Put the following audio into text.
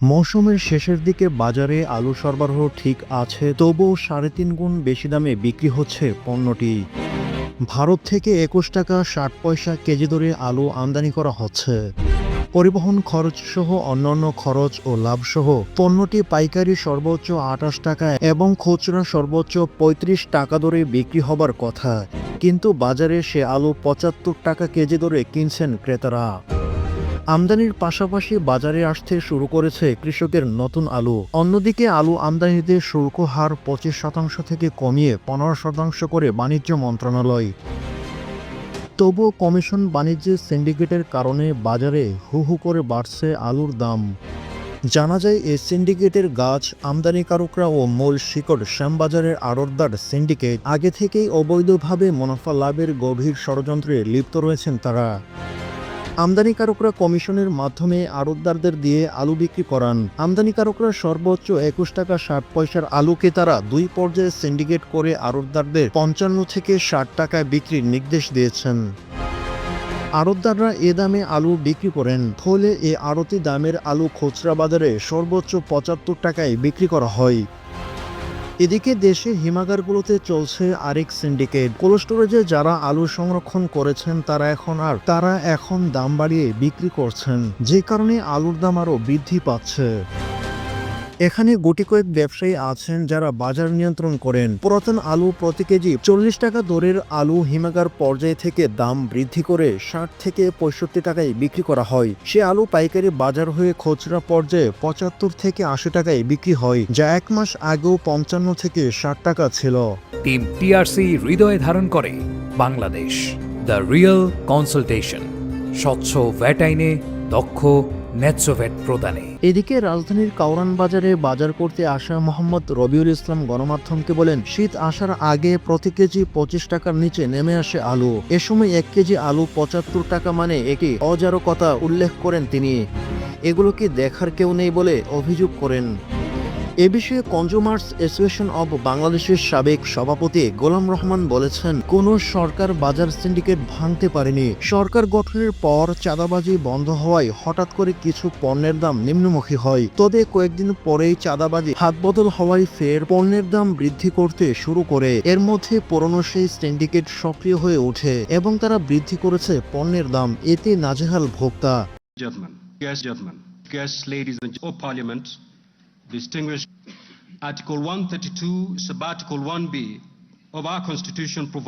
মৌসুমের শেষের দিকে বাজারে আলু সরবরাহ ঠিক আছে, তবুও ৩.৫ গুণ বেশি দামে বিক্রি হচ্ছে পণ্যটি। ভারত থেকে ২১ টাকা ৬০ পয়সা কেজি দরে আলু আমদানি করা হচ্ছে। পরিবহন খরচসহ অন্যান্য খরচ ও লাভসহ পণ্যটি পাইকারি সর্বোচ্চ ২৮ টাকা এবং খুচরা সর্বোচ্চ ৩৫ টাকা দরে বিক্রি হবার কথা, কিন্তু বাজারে সে আলু ৭৫ টাকা কেজি দরে কিনছেন ক্রেতারা। আমদানির পাশাপাশি বাজারে আসতে শুরু করেছে কৃষকের নতুন আলু। অন্যদিকে আলু আমদানিতে শুল্ক হার ২৫% থেকে কমিয়ে ১৫% করে বাণিজ্য মন্ত্রণালয়। তবুও কমিশন বাণিজ্যের সিন্ডিকেটের কারণে বাজারে হু হু করে বাড়ছে আলুর দাম। জানা যায়, এই সিন্ডিকেটের গাছ আমদানিকারকরা ও মূল শিকড় শ্যামবাজারের আড়তদার সিন্ডিকেট। আগে থেকেই অবৈধভাবে মুনাফা লাভের গভীর ষড়যন্ত্রে লিপ্ত রয়েছেন তারা। আমদানিকারকরা কমিশনের মাধ্যমে আড়তদারদের দিয়ে আলু বিক্রি করান। আমদানিকারকরা সর্বোচ্চ ২১ টাকা ৬০ পয়সার আলুকে তারা দুই পর্যায়ে সিন্ডিকেট করে আড়তদারদের ৫৫ থেকে ৬০ টাকায় বিক্রির নির্দেশ দিয়েছেন। আড়তদাররা এ দামে আলু বিক্রি করেন, ফলে এ আড়তি দামের আলু খুচরা বাজারে সর্বোচ্চ ৭৫ টাকায় বিক্রি করা হয়। এদিকে দেশে হিমাগারগুলোতে চলছে আরেক সিন্ডিকেট। কোল্ড স্টোরেজে যারা আলু সংরক্ষণ করেছেন তারা এখন দাম বাড়িয়ে বিক্রি করছেন, যে কারণে আলুর দাম আরও বৃদ্ধি পাচ্ছে। এখানে গুটি কয়েক ব্যবসায়ী আছেন যারা বাজার নিয়ন্ত্রণ করেন। পুরাতন আলু প্রতি কেজি ৪০ টাকা দরের আলু হিমাগার পর্যায়ে থেকে দাম বৃদ্ধি করে ৬০ থেকে ৬৫ টাকায় বিক্রি করা হয়। সে আলু পাইকারি বাজার হয়ে খুচরা পর্যায়ে ৭৫ থেকে ৮০ টাকায় বিক্রি হয়, যা এক মাস আগেও ৫৫ থেকে ৬০ টাকা ছিল। টিম টিআরসি হৃদয়ে ধারণ করে বাংলাদেশ। দ্য রিয়েল কনসালটেশন, স্বচ্ছ ভ্যাট আইনে দক্ষ ন্যায্য ভ্যাট প্রদানে। এদিকে রাজধানীর কাউরান বাজারে বাজার করতে আসা মোহাম্মদ রবিউল ইসলাম গণমাধ্যমকে বলেন, শীত আসার আগে প্রতি কেজি ২৫ টাকার নিচে নেমে আসে আলু। এ সময় ১ কেজি আলু ৭৫ টাকা মানে একটি অজারকতা উল্লেখ করেন তিনি। এগুলো কি দেখার কেউ নেই বলে অভিযোগ করেন। এ বিষয়ে কনজিউমার্স অ্যাসোসিয়েশন অব বাংলাদেশের সাবেক সভাপতি গোলাম রহমান বলেছেন, কোনো সরকার বাজার সিন্ডিকেট ভাঙতে পারেনি। সরকার গঠনের পর চাঁদাবাজি বন্ধ হওয়ায় হঠাৎ করে কিছু পণ্যের দাম নিম্নমুখী হয়, তবে কয়েকদিন পরেই চাঁদাবাজি হাতবদল হওয়ায় ফের পণ্যের দাম বৃদ্ধি করতে শুরু করে। এর মধ্যে পুরনো সেই সিন্ডিকেট সক্রিয় হয়ে ওঠে এবং তারা বৃদ্ধি করেছে পণ্যের দাম। এতে নাজেহাল ভোক্তা। Distinguished, Article 132, Sub-Article 1B of our Constitution provides